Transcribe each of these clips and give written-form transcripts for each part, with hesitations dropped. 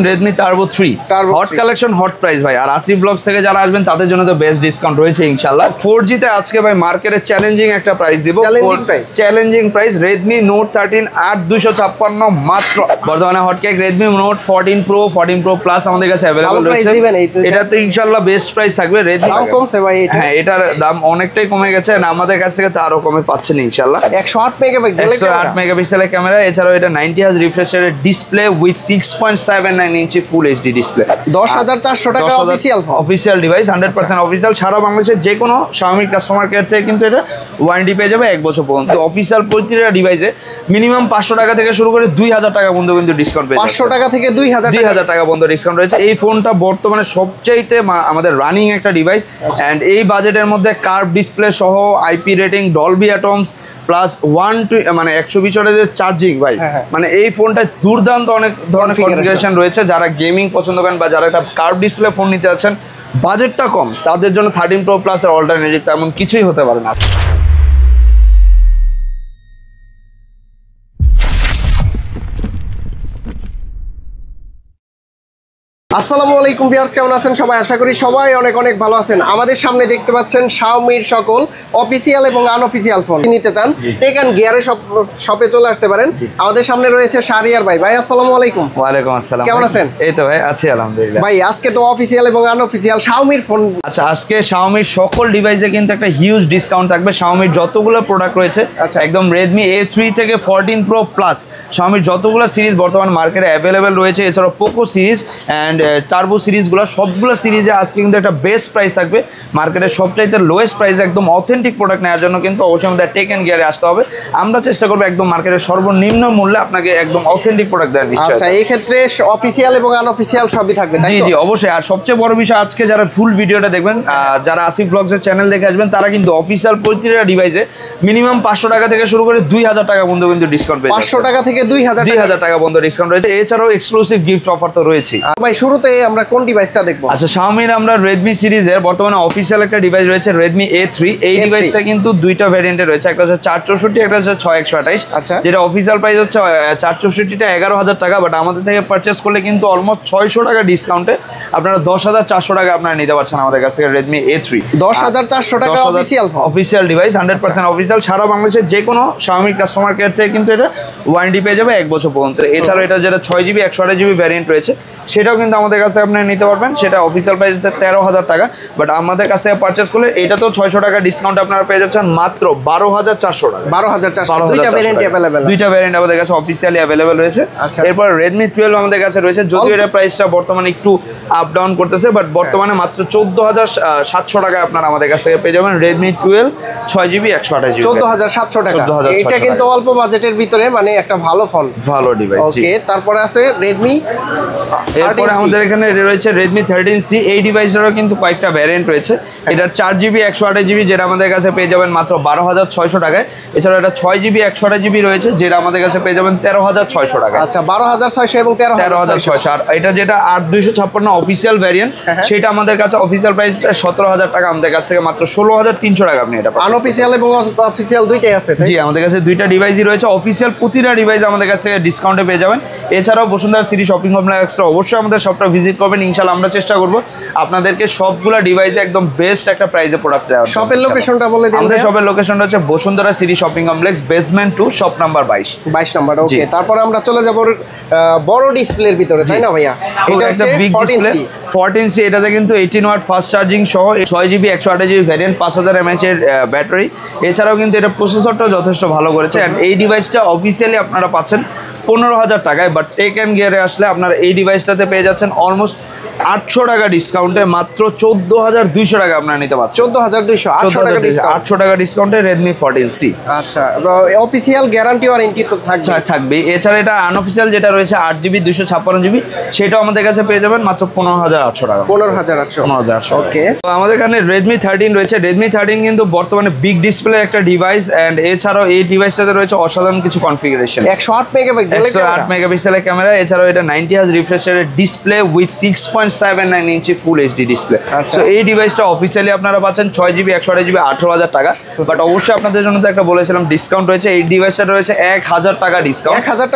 Redmi Turbo 3 hot collection, hot price ভাই। আর Asif blogs থেকে যারা আসবেন তাদের জন্য তো বেস্ট ডিসকাউন্ট রয়েছে ইনশাআল্লাহ। 4G তে আজকে ভাই মার্কেটে চ্যালেঞ্জিং একটা প্রাইস দিব, চ্যালেঞ্জিং প্রাইস। Redmi Note 13 8256 মাত্র। বর্তমানে hotcake Redmi Note 14 Pro 14 Pro Plus আমাদের কাছে अवेलेबल রয়েছে। এটা তো ইনশাআল্লাহ বেস্ট প্রাইস থাকবে। Redmi দাম কমছে ভাই এটা? হ্যাঁ, এটার দাম অনেকটাই কমে গেছে, আর আমাদের কাছ থেকে তো আরো কমে পাচ্ছেন ইনশাআল্লাহ। 108 মেগাপিক্সেলের ক্যামেরা, এছাড়াও এটা 90 হার্জ রিফ্রেশ রেটের display with 6.79 inch full HD display. 10400 টাকা অফিশিয়াল ডিভাইস, 100% অফিশিয়াল। সারা বাংলাদেশের যে কোনো Xiaomi কাস্টমার কেয়ার থেকে কিন্তু এটা ওয়ারেন্টি পেয়ে যাবে 1 বছর পর্যন্ত। অফিশিয়াল প্রতিটা ডিভাইসে মিনিমাম 500 টাকা থেকে শুরু করে 2000 টাকা পর্যন্ত কিন্তু ডিসকাউন্ট পেয়ে যাবে। 500 টাকা থেকে 2000 টাকা পর্যন্ত ডিসকাউন্ট রয়েছে। এই ফোনটা বর্তমানে সবচাইতে আমাদের রানিং একটা ডিভাইস, এন্ড এই বাজেটের মধ্যে কার্ভ ডিসপ্লে সহ IP rating, Dolby atoms plus 120 ওয়াটের চার্জিং ভাই। মানে এই ফোনটা দুর্দান্ত অনেক ধরনের কনফিগারেশন রয়েছে। যারা গেমিং পছন্দ করেন বা যারা একটা কার্ভ ডিসপ্লে ফোন নিতে যাচ্ছেন, বাজেটটা কম, তাদের জন্য 13 Pro Plus এর অল্টারনেটিভ তেমন কিছুই হতে পারে না। আসসালামু আলাইকুম ভিউয়ার্স, কেমন আছেন সবাই? আশা করি সবাই অনেক অনেক ভালো আছেন। আমাদের সামনে দেখতে পাচ্ছেন Xiaomiর সকল অফিসিয়াল এবং আনঅফিসিয়াল ফোন। নিতে চান টেক এন্ড গিয়ারে শপে চলে আসতে পারেন। আমাদের সামনে রয়েছে শাহরিয়ার ভাই। ভাই আসসালামু আলাইকুম। ওয়া আলাইকুম আসসালাম। কেমন আছেন? এই তো ভাই আছি আলহামদুলিল্লাহ। ভাই আজকে তো অফিসিয়াল এবং আনঅফিসিয়াল Xiaomiর ফোন। আচ্ছা, আজকে Xiaomiর সকল ডিভাইসে কিন্তু একটা হিউজ ডিসকাউন্ট থাকবে। Xiaomiর যতগুলো প্রোডাক্ট রয়েছে, আচ্ছা একদম Redmi A3 থেকে 14 Pro Plus Xiaomiর যতগুলো সিরিজ বর্তমান মার্কেটে অ্যাভেলেবেল রয়েছে, এছাড়াও পোকো সিরিজ এন্ড টার্বো সিরিজগুলো, সবগুলো সিরিজে আজকে কিন্তু একটা বেস্ট প্রাইস থাকবে। মার্কেটের সবচাইতে লোয়েস্ট প্রাইস একদম অথেন্টিক প্রোডাক্ট নেওয়ার জন্য কিন্তু অবশ্যই আমাদের টেক এন্ড গিয়ারে আসতে হবে। আমরা চেষ্টা করবো একদম মার্কেটের সর্বনিম্ন মূল্যে আপনাকে একদম অথেন্টিক প্রোডাক্ট দেওয়ার। আচ্ছা, এই ক্ষেত্রে অফিসিয়াল এবং আনঅফিসিয়াল সবই থাকবে। জি জি অবশ্যই। আর সবচেয়ে বড় বিষয়, আজকে যারা ফুল ভিডিওটা দেখবেন, যারা আসিফ ব্লগসের চ্যানেল দেখে আসবেন, তারা কিন্তু অফিসিয়াল প্রতিটা ডিভাইসে মিনিমাম 500 টাকা থেকে শুরু করে 2000 টাকা পর্যন্ত কিন্তু ডিসকাউন্ট পেয়ে যাবেন। 500 টাকা থেকে 2000 টাকা পর্যন্ত ডিসকাউন্ট রয়েছে। এছাড়াও এক্সক্লুসিভ গিফট অফার তো রয়েছে। ভাই শুরুতে আমরা কোন ডিভাইসটা দেখবো? আচ্ছা, Xiaomiর আমরা Redmi সিরিজের বর্তমানে অফিসিয়াল একটা ডিভাইস রয়েছে Redmi A3। এই ডিভাইসটা কিন্তু দুইটা ভ্যারিয়েন্টে রয়েছে, একটা হচ্ছে 464, একটা হচ্ছে 6128। আচ্ছা, যেটা অফিসিয়াল প্রাইস হচ্ছে 464টা 11000 টাকা, বাট আমাদের থেকে পারচেস করলে কিন্তু অলমোস্ট 600 টাকা ডিসকাউন্টে আপনারা 10400 টাকা আপনারা নিতে পারছেন আমাদের কাছ থেকে Redmi A3। 10400 টাকা অফিসিয়াল ডিভাইস, 100% অফিসিয়াল। সারা বাংলাদেশের যে কোনো Xiaomi কাস্টমার কেয়ার থেকে কিন্তু এটা ওয়ারেন্টি পেয়ে যাবে 1 বছর পর্যন্ত। এছাড়াও এটা যেটা 6GB 128GB ভ্যারিয়েন্ট রয়েছে, সেটাও কিন্তু আমাদের কাছে আপনারা নিতে পারবেন। সেটা অফিসিয়াল প্রাইস হচ্ছে 13000 টাকা, বাট আমাদের কাছে পারচেস করলে এটা তো 600 টাকা ডিসকাউন্ট আপনারা পেয়ে যাচ্ছেন মাত্র 12400 টাকা। 12400 দুইটা ভ্যারিয়েন্ট अवेलेबल। দুইটা ভ্যারিয়েন্ট আমাদের কাছে অফিসিয়ালি अवेलेबल রয়েছে। এরপর Redmi 12 আমাদের কাছে রয়েছে, যদিও এর প্রাইসটা বর্তমানে একটু আপ ডাউন করতেছে, বাট বর্তমানে মাত্র 14700 টাকা আপনারা আমাদের কাছ থেকে পেয়ে যাবেন Redmi 12 6GB 128GB। 14700 টাকা। এটা কিন্তু অল্প বাজেটের ভিতরে মানে একটা ভালো ফোন, ভালো ডিভাইস। ওকে, তারপরে আছে Redmi। এরপরে আমাদের এখানে রয়েছে Redmi 13C। এই ডিভাইসটারও কিন্তু কয়েকটা ভ্যারিয়েন্ট রয়েছে। এটা 4GB 128GB, যেটা আমাদের কাছে পেয়ে যাবেন মাত্র 12600 টাকায়। এছাড়াও এটা 6GB 128GB রয়েছে, যেটা আমাদের কাছে পেয়ে যাবেন 13600 টাকা। আচ্ছা, 12600 এবং 13600। আর এটা যেটা 8256 অফিসিয়াল ভ্যারিয়েন্ট, সেটা আমাদের কাছে অফিসিয়াল প্রাইস 17000 টাকা, আমাদের কাছ থেকে মাত্র 16300 টাকা আপনি এটা পাবেন। আনঅফিসিয়াল এবং অফিসিয়াল দুইটাই আছে। জি, আমাদের কাছে দুইটা ডিভাইসই রয়েছে। অফিসিয়াল প্রতিটা ডিভাইস আমাদের কাছে ডিসকাউন্টে পেয়ে যাবেন। এছাড়াও বসুন্ধরা সিটি শপিং কমপ্লেক্সে অবশ্যই আমাদের শপটা ভিজিট করবেন। ইনশাআল্লাহ আমরা চেষ্টা করব আপনাদেরকে সবগুলা ডিভাইসে একদম বেস্ট একটা প্রাইসে প্রোডাক্ট দেওয়ার। শপের লোকেশনটা বলে দিন। আমাদের শপের লোকেশনটা হচ্ছে Bashundhara city shopping complex, basement 2, shop number 22 number. Okay, তারপর আমরা চলে যাব বড় ডিসপ্লের ভিতরে, তাই না ভাইয়া? এটা একটা বিগ ডিসপ্লে 14C। এটাতে কিন্তু 18 ওয়াট ফাস্ট চার্জিং সহ 6GB 128GB ভ্যারিয়েন্ট, 5000 mAh এর ব্যাটারি। এছাড়াও কিন্তু এটা প্রসেসরটা যথেষ্ট ভালো করেছে। এন্ড এই ডিভাইসটা অফিসিয়ালি আপনারা পাচ্ছেন 15000 টাকায়, বাট টেক এন্ড গিয়ারে আসলে আপনারা এই ডিভাইসটাতে পেয়ে যাচ্ছেন অলমোস্ট 800 টাকা ডিসকাউন্টে মাত্র 14200 টাকা আপনারা নিতে পারছেন। 14200, 800 টাকা ডিসকাউন্টে Redmi 14C। আচ্ছা, অফিসিয়াল গ্যারান্টি ওয়ারেন্টি তো থাকবে। এছাড়া এটা আনঅফিসিয়াল যেটা রয়েছে 8GB 256GB, সেটাও আমাদের কাছে পেয়ে যাবেন মাত্র 15800 টাকা। 15800। ওকে, তো আমাদের এখানে Redmi 13 রয়েছে। Redmi 13 কিন্তু বর্তমানে বিগ ডিসপ্লে একটা ডিভাইস, এন্ড এছাড়াও এই ডিভাইসটাতে রয়েছে অসাধারণ কিছু কনফিগারেশন। 108 মেগাপিক্সেলের ক্যামেরা, এছাড়াও এটা 90 হার্জ রিফ্রেশ রেটের display with 6.79 6.79 inch full HD display. তো এই ডিভাইসটা অফিসিয়ালি আপনারা পাচ্ছেন 6GB 128GB 18,000 টাকা। বাট অবশ্যই আপনাদের জন্য তো একটা বলেছিলাম ডিসকাউন্ট রয়েছে, এই ডিভাইসটা রয়েছে 1000 টাকা ডিসকাউন্ট, 1000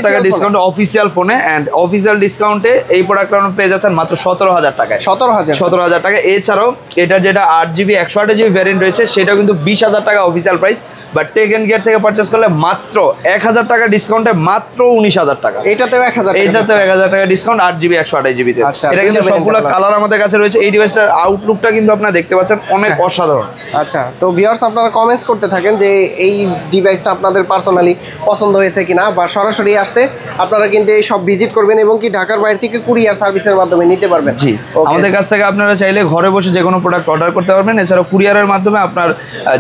টাকা ডিসকাউন্ট অফিসিয়াল ফোনে। অ্যান্ড অফিসিয়াল ডিসকাউন্টে এই প্রোডাক্টটা আপনারা পেয়ে যাচ্ছেন মাত্র 17,000 টাকায়। 17,000 টাকা। এছাড়াও এটার যেটা 8GB 128GB ভ্যারিয়েন্ট রয়েছে সেটা কিন্তু 20,000 টাকা official price. But Tech and Gear থেকে পারচেস করলে মাত্র 1000 টাকা ডিসকাউন্টে মাত্র 19,000 টাকা। এটাতেও 1000 টাকা ডিসকাউন্ট 8GB 128GB তে। এটা কিন্তু সবগুলো কালার আমাদের কাছে রয়েছে। এই ডিভাইসটার আউটলুকটা কিন্তু আপনারা দেখতে পাচ্ছেন অনেক অসাধারণ। আচ্ছা, তো ভিউয়ার্স আপনারা কমেন্টস করতে থাকেন যে এই ডিভাইসটা আপনাদের পার্সোনালি পছন্দ হয়েছে কিনা, বা সরাসরি আসতে আপনারা কিন্তু এই সব ভিজিট করবেন এবং কি ঢাকার বাইরে থেকে কুরিয়ার সার্ভিসের মাধ্যমে নিতে পারবেন। জি, আমাদের কাছ থেকে আপনারা চাইলে ঘরে বসে যে কোনো প্রোডাক্ট অর্ডার করতে পারবেন। এছাড়াও কুরিয়ারের মাধ্যমে আপনার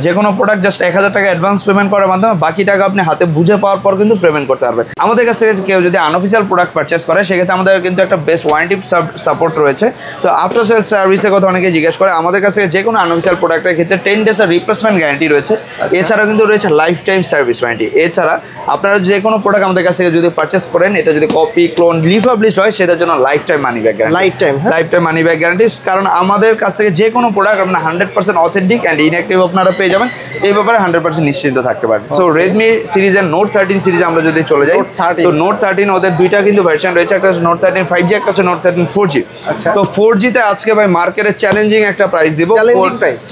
যে কোনো প্রোডাক্ট জাস্ট 1000 টাকা অ্যাডভান্স পেমেন্ট করার মাধ্যমে বাকি টাকা আপনি হাতে বুঝে পাওয়ার পর কিন্তু পেমেন্ট করতে পারবেন। আমাদের কাছ থেকে কেউ যদি আনঅফিসিয়াল প্রোডাক্ট পারচেস করে সেক্ষেত্রে আমাদের কিন্তু একটা বেস্ট ওয়ারেন্টি সাপোর্ট রয়েছে। তো আফটার সেল সার্ভিসের কথা অনেকে জিজ্ঞেস করে, আমাদের কাছে যে কোনো আনঅফিসিয়াল প্রোডাক্টের ক্ষেত্রে 10 ডেজের রিপ্লেসমেন্ট গ্যারান্টি রয়েছে। এছাড়াও কিন্তু রয়েছে লাইফ টাইম সার্ভিস ওয়ারেন্টি। এছাড়া আপনারা যে কোনো প্রোডাক্ট আমাদের কাছ থেকে যদি পারচেস করেন, এটা যদি কপি, ক্লোন, রিফাবলিশড হয় সেটার জন্য life time money back guarantee. Life time money back guarantee, কারণ আমাদের কাছ থেকে যে কোনো প্রোডাক্ট আপনার 100% অথেন্টিক অ্যান্ড ইনঅ্যাক্টিভ আপনারা পেয়ে যাবেন। এই ব্যাপারে 100% নিশ্চিন্ত থাকতে পারেন। সো রেডমি সিরিজের নোট 13 সিরিজে আমরা যদি চলে যাই, তো নোট 13 ওদের দুইটা কিন্তু ভার্সন রয়েছে, একটা হচ্ছে নোট 13 5G, একটা হচ্ছে নোট 13 4G। তো 4G তে আজকে ভাই মার্কেটে চ্যালেঞ্জিং একটা প্রাইস দিব,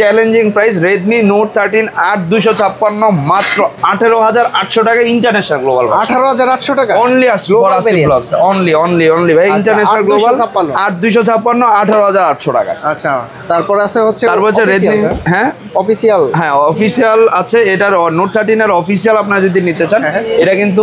চ্যালেঞ্জিং প্রাইস। রেডমি নোট 13 8256 মাত্র 18,800 টাকা ইন্টারন্যাশনাল গ্লোবাল। 18,800 টাকা অনলি অনলি ভাই ইন্টারন্যাশনাল গ্লোবাল 8256 18,800 টাকা। আচ্ছা, তারপর হচ্ছে রেডমি অফিসিয়াল আছে। এটার নোট 13 এর অফিসিয়াল আপনারা যদি নিতে চান, এটা কিন্তু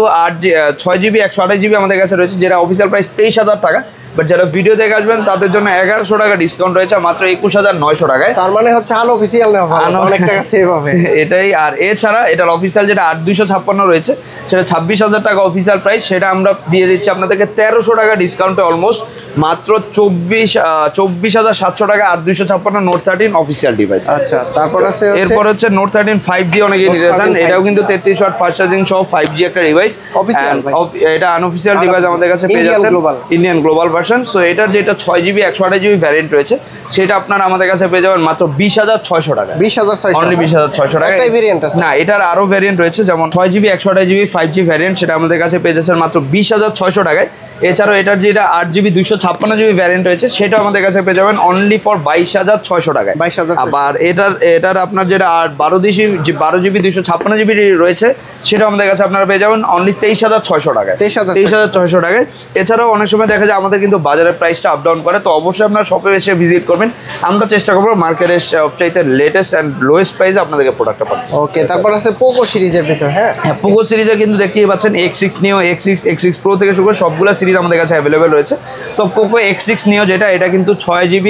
6GB 128GB আমাদের কাছে রয়েছে, যেটা অফিসিয়াল প্রাইস 23,000 টাকা। বাট যারা ভিডিও দেখে আসবেন তাদের জন্য 1100 টাকা ডিসকাউন্ট রয়েছে মাত্র 21,900 টাকায়। তার মানে হচ্ছে আনঅফিসিয়াল না, অনেক টাকা সেভ হবে এটাই। আর এছাড়া এটার অফিসিয়াল যেটা 8256 রয়েছে সেটা 26,000 টাকা অফিসিয়াল প্রাইস, সেটা আমরা দিয়ে দিচ্ছি আপনাদেরকে 1300 টাকা ডিসকাউন্টে অলমোস্ট মাত্র 24,700 টাকা 8256 নোট 13 অফিসিয়াল ডিভাইস। আচ্ছা, এরপর হচ্ছে নোট 13 5G অনেকে নিতে চান, এটাও কিন্তু 33 ওয়াট ফাস্ট চার্জিং সহ 5G একটা ডিভাইস। এটা আনঅফিসিয়াল ডিভাইস আমাদের কাছে পেয়ে যাচ্ছেন, ইন্ডিয়ান গ্লোবাল ভার্সন। সো এটার যেটা 6GB 128GB ভ্যারিয়েন্ট রয়েছে সেটা আপনারা আমাদের কাছে পেয়ে যাবেন মাত্র 20,600 টাকা। 20,600 টাকা না, এটার আরো ভ্যারিয়েন্ট রয়েছে, যেমন 6GB 128GB 5G ভ্যারিয়েন্ট, সেটা আমাদের কাছে পেয়ে যাচ্ছেন মাত্র 20,600 টাকায়। এছাড়াও এটার যেটা 8GB 256GB ভ্যারিয়েন্ট রয়েছে সেটা আমাদের কাছে পেয়ে যাবেন অনলি ফর 22,600 টাকায়। আবার এটার আপনার যেটা 12GB 256GB রয়েছে সেটা আমাদের কাছে আপনারা পেয়ে যাবেন অনলি 23,600 টাকায়। 23,600 টাকায়। এছাড়াও অনেক সময় দেখা যায় আমাদের কিন্তু বাজারের প্রাইসটা আপ ডাউন করে, তো অবশ্যই আপনারা শপে এসে ভিজিট করবেন। আমরা চেষ্টা করবো মার্কেটের সবচাইতে লেটেস্ট অ্যান্ড লোয়েস্ট প্রাইসে আপনাদেরকে প্রোডাক্টটা পাবেন। ওকে, তারপর আছে পোকো সিরিজের ভিতর। হ্যাঁ, পোকো সিরিজে কিন্তু দেখতেই পাচ্ছেন X6 Neo, X6 Pro থেকে শুরু করে সবগুলো সিরিজ আমাদের কাছে অ্যাভেলেবেল রয়েছে। তো পোকো X6 Neo এটা কিন্তু 6GB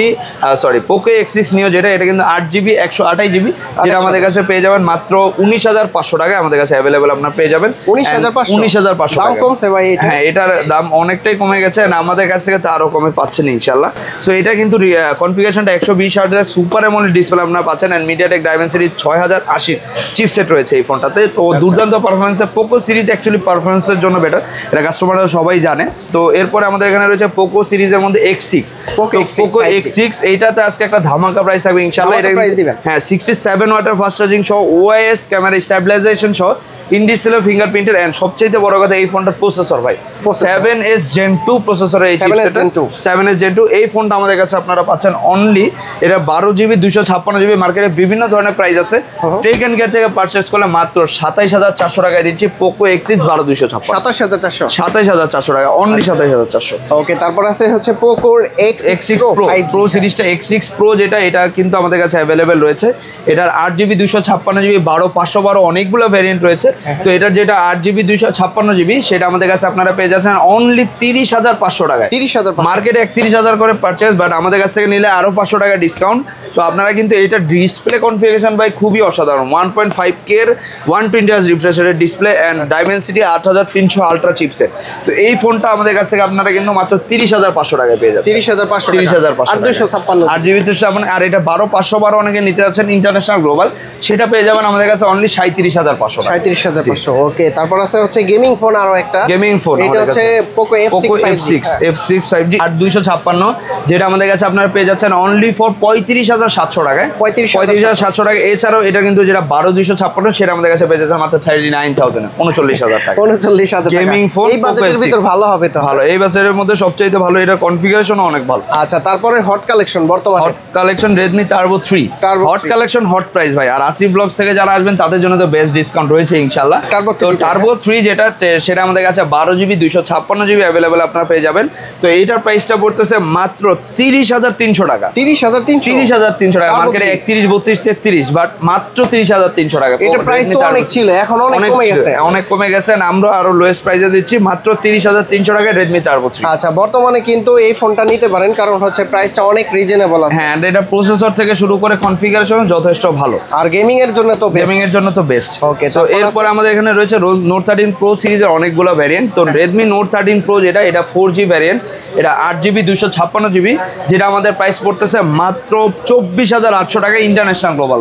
পোকো X6 Neo এটা কিন্তু 8GB 128GB, যেটা আমাদের কাছে পেয়ে যাবেন মাত্র 19,500 টাকায় আমাদের কাছে অ্যাভেলেবেল আপনারা পেয়ে যাবেন। 19,500 দাম কমছে ভাই। হ্যাঁ, এটার দাম অনেকটাই কমে গেছে, আমাদের কাছ থেকে তো আরো কমে পাচ্ছেন ইনশাল্লাহ। সো এটা কিন্তু কনফিগারেশনটা 120Hz সুপার অ্যামোলেড ডিসপ্লে আপনারা পাচ্ছেন, এন্ড মিডিয়াটেক ডাইমেনসিটি 6080 চিপসেট রয়েছে এই ফোনটাতে। তো দুর্দান্ত পারফরমেন্সে পোকো সিরিজ অ্যাকচুয়ালি পারফরমেন্সের জন্য বেটার, এটা কাস্টমাররা সবাই জানে। তো এরপরে আমাদের এখানে রয়েছে পোকো সিরিজের মধ্যে পোকো X6 এইটাতে আজকে একটা ধামাকা প্রাইস থাকবে ইনশাআল্লাহ। এটা হ্যাঁ 67 ওয়াটের ফাস্ট চার্জিং সহ OIS ক্যামেরা স্ট্যাবিলাইজেশন সহ ইনডিসপ্লে ফিঙ্গারপ্রিন্টের, এন্ড সবচেয়ে বড় কথা এই ফোনটার প্রসেসর ভাই 7S Gen 2 প্রসেসর, এই চিপসেটটা 7S Gen 2। এই ফোনটা আমাদের কাছে আপনারা পাচ্ছেন অনলি, এটা 12GB 256GB, মার্কেটে বিভিন্ন ধরনের প্রাইস আছে। টেক এন্ড গিয়ার থেকে পারচেজ করলে মাত্র 27,400 টাকায় দিচ্ছি পোকো X6 12256। 27,400 টাকা, অনলি 27,400। ওকে, তারপর আছে হচ্ছে পোকো X6 Pro সিরিজটা X6 Pro এটা কিন্তু আমাদের কাছে অ্যাভেলেবেল রয়েছে। এটার 8GB 256GB 12512 অনেকগুলো ভ্যারিয়েন্ট রয়েছে। তো এটার যেটা 8GB 256GB সেটা আমাদের কাছে আপনারা পেয়ে যাচ্ছেন অনলি 30,500 টাকায়। মার্কেটে 31,000 করে পারচেজ, বাট আমাদের কাছ থেকে নিলে আরো 500 টাকা ডিসকাউন্ট। তো আপনারা কিন্তু এটা ডিসপ্লে কনফিগারেশন ভাই খুবই অসাধারণ, 1.5K এর 120Hz রিফ্রেশ রেটের display and Dimensity 8300 ultra chipset. তো এই ফোনটা আমাদের কাছ থেকে আপনারা কিন্তু মাত্র 30,500 টাকায় পেয়ে যাচ্ছেন। 30,500 8GB 256, আর এটা 12512 অনেকে নিতে যাচ্ছেন ইন্টারন্যাশনাল গ্লোবাল, সেটা পেয়ে যাবেন আমাদের কাছে অনলি 37,500। 32,500। ওকে, তারপর আছে হচ্ছে গেমিং ফোন, আরো একটা গেমিং ফোন, এটা হচ্ছে Poco F6 5G 8256, যেটা আমাদের কাছে আপনারা পেয়ে যাচ্ছেন অনলি ফর 35,700 টাকায়। 35,700 টাকা। এছাড়াও এটা কিন্তু যেটা 12256 সেটা আমাদের কাছে পেয়ে যাচ্ছেন মাত্র 39,000, 39,000 টাকা। 39,000 টাকা গেমিং ফোন এই বাজেটের ভিতর ভালো হবে তো? ভালো, এই বাজেটের মধ্যে সবচেয়ে ভালো, এটা কনফিগারেশনও অনেক ভালো। আচ্ছা, তারপরে হট কালেকশন, বর্তমানে hot collection Redmi Turbo 3, hot collection, hot price ভাই। আর আসি ব্লগস থেকে যারা আসবেন তাদের জন্য তো বেস্ট ডিসকাউন্ট রয়েছে ইনশাআল্লাহ। তো Turbo 3 যেটা, সেটা আমাদের কাছে 12GB 256GB अवेलेबल আপনারা পেয়ে যাবেন। তো এইটার প্রাইসটা পড়তেছে মাত্র 30,300 টাকা। 30,300 টাকা। মার্কেটে 31, 32, 33, বাট মাত্র 30,300 টাকা। এটা প্রাইস তো অনেক ছিল, এখন অনেক কমে গেছে, অনেক কমে গেছে। আমরা আরো লোয়েস্ট প্রাইসে দিচ্ছি মাত্র 30,300 টাকায় Redmi Turbo 3। আচ্ছা, বর্তমানে কিন্তু এই ফোনটা নিতে পারেন, কারণ হচ্ছে প্রাইসটা অনেক রিজনেবল আছে। হ্যাঁ, এটা প্রসেসর থেকে শুরু করে কনফিগারেশন যথেষ্ট ভালো, আর গেমিং এর জন্য তো বেস্ট। ওকে, তো এরপর আমাদের এখানে রয়েছে Note 13 Pro সিরিজের অনেকগুলো ভ্যারিয়েন্ট। তো Redmi Note 13 Pro যেটা, এটা 4G ভ্যারিয়েন্ট, এটা 8GB 256GB, যেটা আমাদের প্রাইস পড়তেছে মাত্র 24,800 টাকা ইন্টারন্যাশনাল গ্লোবাল।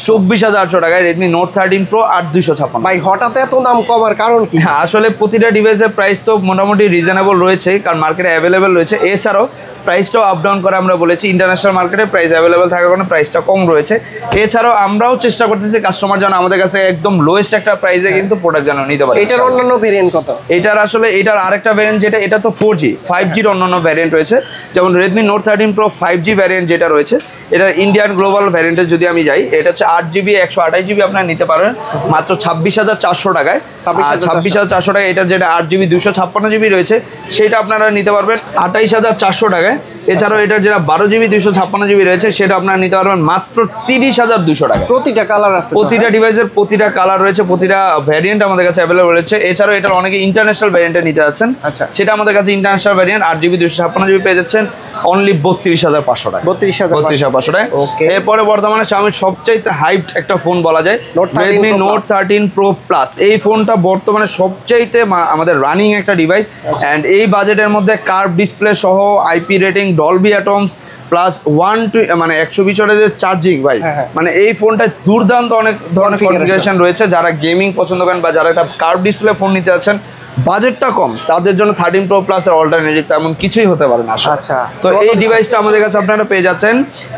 24,800 টাকায় Redmi Note 13 Pro 8/256। ভাই, হঠাৎ এত দাম কমার কারণ কি? আসলে প্রতিটা ডিভাইসের প্রাইস তো মোটামুটি রিজনেবল রয়েছে, কারণ মার্কেটে অ্যাভেলেবেল রয়েছে। এছাড়াও প্রাইসটাও আপ ডাউন করে, আমরা বলেছি ইন্টারন্যাশনাল মার্কেটে প্রাইস অ্যাভেলেবেল থাকার কারণে প্রাইসটা কম রয়েছে। এছাড়াও আমরাও চেষ্টা করতেছি কাস্টমার যেন আমাদের কাছে একদম লোয়েস্ট একটা প্রাইসে কিন্তু প্রোডাক্ট যেন নিতে পারে। এটার অন্যান্য ভেরিয়েন্ট কত? এটার আরেকটা ভ্যারিয়েন্ট যেটা, এটা তো 4G, 5Gর অন্যান্য ভ্যারিয়েন্ট রয়েছে। যেমন Redmi Note 13 Pro 5G variant যেটা রয়েছে, এটা ইন্ডিয়ান গ্লোবাল ভ্যারিয়েন্টে যদি আমি যাই, এটা হচ্ছে 8GB 128GB আপনারা নিতে পারবেন মাত্র 26,400 টাকায়। 26,400 টাকা। এটা যেটা 8GB 256GB রয়েছে, সেটা আপনারা নিতে পারবেন 28,400 টাকায়। এছাড়াও এটার যেটা 12GB 256GB রয়েছে, সেটা আপনারা নিতে পারবেন মাত্র 30,200 টাকা। প্রতিটা কালার আছে, প্রতিটা ডিভাইসের প্রতিটা কালার রয়েছে, প্রতিটা ভ্যারিয়েন্ট আমাদের কাছে অ্যাভেলেবল রয়েছে। এছাড়াও এটার অনেকে ইন্টারন্যাশনাল ভ্যারিয়েন্টে নিতে যাচ্ছেন, আচ্ছা, সেটা আমাদের কাছে ইন্টারন্যাশনাল ভ্যারিয়েন্ট 8GB 256GB পেয়ে যাচ্ছেন অনলি 32,500 টাকা। 32,500 টাকা। এরপরে বর্তমানে Xiaomi সবচাইতে হাইপড একটা ফোন বলা যায়, Redmi Note 13 Pro Plus। এই ফোনটা বর্তমানে সবচাইতে আমাদের রানিং একটা ডিভাইস, অ্যান্ড এই বাজেটের মধ্যে কার্ভ ডিসপ্লে সহ IP rating, Dolby atoms plus 120 ওয়াটের চার্জিং ভাই। মানে এই ফোনটা দুর্দান্ত অনেক ধরনের কনফিগারেশন রয়েছে। যারা গেমিং পছন্দ করেন বা যারা একটা কার্ভ ডিসপ্লে ফোন নিতে যাচ্ছেন, বাজেটটা কম, তাদের জন্য 13 Pro Plus এর অল্টারনেটিভ তেমন কিছুই হতে পারে না। আচ্ছা, তো এই ডিভাইসটা আমাদের কাছে আপনারা পেয়ে যাচ্ছেন,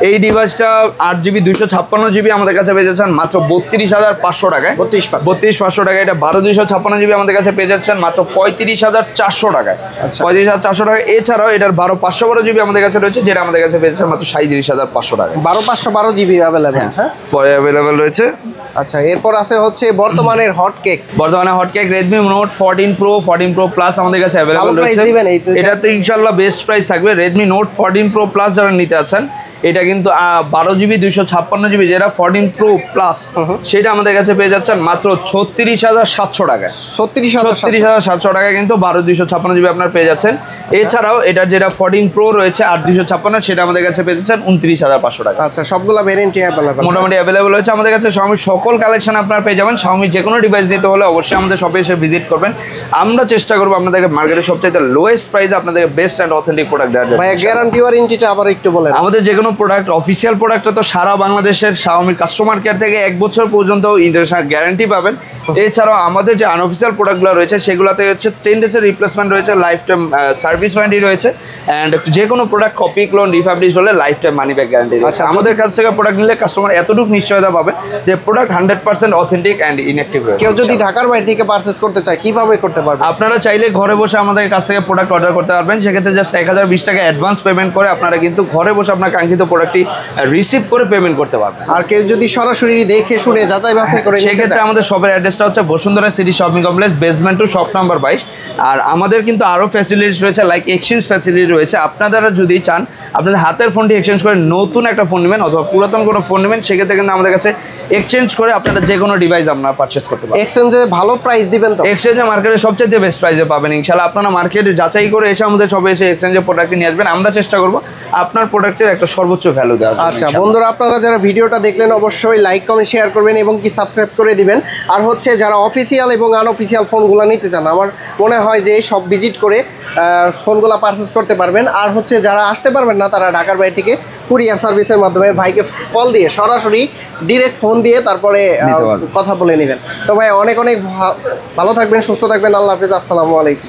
এই ডিভাইসটা 8GB 256GB আমাদের কাছে পেয়ে যাচ্ছেন মাত্র 32,500 টাকায়। 32,500 টাকায়। এটা 12/256GB আমাদের কাছে পেয়ে যাচ্ছেন মাত্র 35,400 টাকায়। 35,400 টাকা। এছাড়াও এটার 12/512GB আমাদের কাছে রয়েছে, যেটা আমাদের কাছে পেয়ে যাচ্ছেন মাত্র 37,500 টাকায়। 12/512GB অ্যাভেলেবল, হ্যাঁ অ্যাভেলেবল রয়েছে। আচ্ছা, এরপর আছে হচ্ছে বর্তমানে hotcake Redmi Note 14 Pro 14 Pro Plus আমাদের কাছে অ্যাভেলেবল রয়েছে। এটাতে ইনশাআল্লাহ বেস্ট প্রাইস থাকবে। Redmi Note 14 Pro Plus যারা নিতে আছেন, এটা কিন্তু 12GB 256GB যেটা 14 Pro Plus, সেটা আমাদের কাছে পেয়ে যাচ্ছেন মাত্র 36,700 টাকায়। 36,700 টাকা কিন্তু 12/256GB আপনারা পেয়ে যাচ্ছেন। এছাড়াও এটা যেটা 14 Pro রয়েছে 8/256, সেটা আমাদের কাছে পেয়ে যাচ্ছেন 29,500 টাকা। আচ্ছা, সবগুলা ভেরিয়েন্টই অ্যাভেলেবল, মোটামুটি অ্যাভেলেবল রয়েছে আমাদের কাছে। Xiaomi সকল কালেকশন আপনারা পেয়ে যাবেন। Xiaomi যে কোনো ডিভাইস নিতে হলে অবশ্যই আমাদের শপে এসে ভিজিট করবেন। আমরা চেষ্টা করবো আপনাদেরকে মার্কেটের সবচেয়ে লোয়েস্ট প্রাইসে আপনাদেরকে বেস্ট অ্যান্ড অথেন্টিক প্রোডাক্ট দেওয়ার জন্য। ভাই, গ্যারান্টি ওয়ারেন্টিটা আবার একটু বলেন। আমাদের যে কোনো প্রোডাক্ট, অফিসিয়াল প্রোডাক্টটা তো সারা বাংলাদেশের Xiaomi কাস্টমার কেয়ার থেকে 1 বছর পর্যন্ত ইন্টারন্যাশনাল গ্যারান্টি পাবেন। এছাড়াও আমাদের যে আনঅফিসিয়াল প্রোডাক্টগুলো রয়েছে, সেগুলোতে হচ্ছে 10 ডেজের রিপ্লেসমেন্ট রয়েছে, লাইফ টাইম সার্ভিস ওয়ারেন্টি রয়েছে, অ্যান্ড যে কোনো প্রোডাক্ট কপি, ক্লোন, রিফাবলিশ হলে life time money back guarantee. আচ্ছা, আমাদের কাছ থেকে প্রোডাক্ট নিলে কাস্টমার এতটুকু নিশ্চয়তা পাবে যে প্রোডাক্ট 100% অথেন্টিক অ্যান্ড ইনঅ্যাক্টিভ রয়েছে। কেউ যদি ঢাকার বাইরে থেকে পারচেজ করতে চায়, কিভাবে করতে পারবে? আপনারা চাইলে ঘরে বসে আমাদের কাছ থেকে প্রোডাক্ট অর্ডার করতে পারবেন। সেক্ষেত্রে জাস্ট 1020 টাকা অ্যাডভান্স পেমেন্ট করে আপনারা কিন্তু ঘরে বসে আপনার কাঙ্ক্ষিত প্রোডাক্টটি রিসিভ করে পেমেন্ট করতে পারবেন। আর কেউ যদি সরাসরি দেখে শুনে যাচাই বাছাই করে, সেক্ষেত্রে আমাদের শপের অ্যাড্রেসটা হচ্ছে Bashundhara city shopping complex, basement 2, shop number 22। আর আমাদের কিন্তু আরও ফ্যাসিলিটিস রয়েছে, লাইক এক্সচেঞ্জ ফ্যাসিলিটি রয়েছে। আপনারা যদি চান আপনাদের হাতের ফোনটি এক্সচেঞ্জ করে নতুন একটা ফোন নেবেন অথবা পুরাতন কোনো ফোন নেবেন, সেক্ষেত্রে কিন্তু আমাদের কাছে এক্সচেঞ্জ করে আপনারা যে কোনো ডিভাইস আপনারা পারচেস করতে পারবেন। এক্সচেঞ্জে ভালো প্রাইস দিবেন তো? এক্সচেঞ্জে মার্কেটে সবচেয়ে বেস্ট প্রাইসে পাবেন ইনশাআল্লাহ। আপনারা মার্কেটে যাচাই করে এসে আমাদের শপে এসে এক্সচেঞ্জের প্রোডাক্টটি নিয়ে আসবেন। আমরা চেষ্টা করব আপনার প্রোডাক্টের একটা সর্বোচ্চ ভ্যালু দেওয়ার জন্য। আচ্ছা বন্ধুরা, আপনারা যারা ভিডিওটা দেখলেন অবশ্যই লাইক কমেন্ট শেয়ার করবেন এবং কি সাবস্ক্রাইব করে দিবেন। আর হচ্ছে যারা অফিসিয়াল এবং আনঅফিসিয়াল ফোনগুলো নিতে চান, আমার মনে হয় যে সব ভিজিট করে ফোনগুলো পারচেস করতে পারবেন। আর হচ্ছে যারা আসতে পারবেন না, তারা ঢাকার বাইরে থেকে কুরিয়ার সার্ভিসের মাধ্যমে ভাইকে কল দিয়ে সরাসরি ডিরেক্ট ফোন দিয়ে তারপরে কথা বলে নেবেন। তো ভাই অনেক অনেক ভালো থাকবেন, সুস্থ থাকবেন। আল্লাহ হাফিজ, আসসালামু আলাইকুম।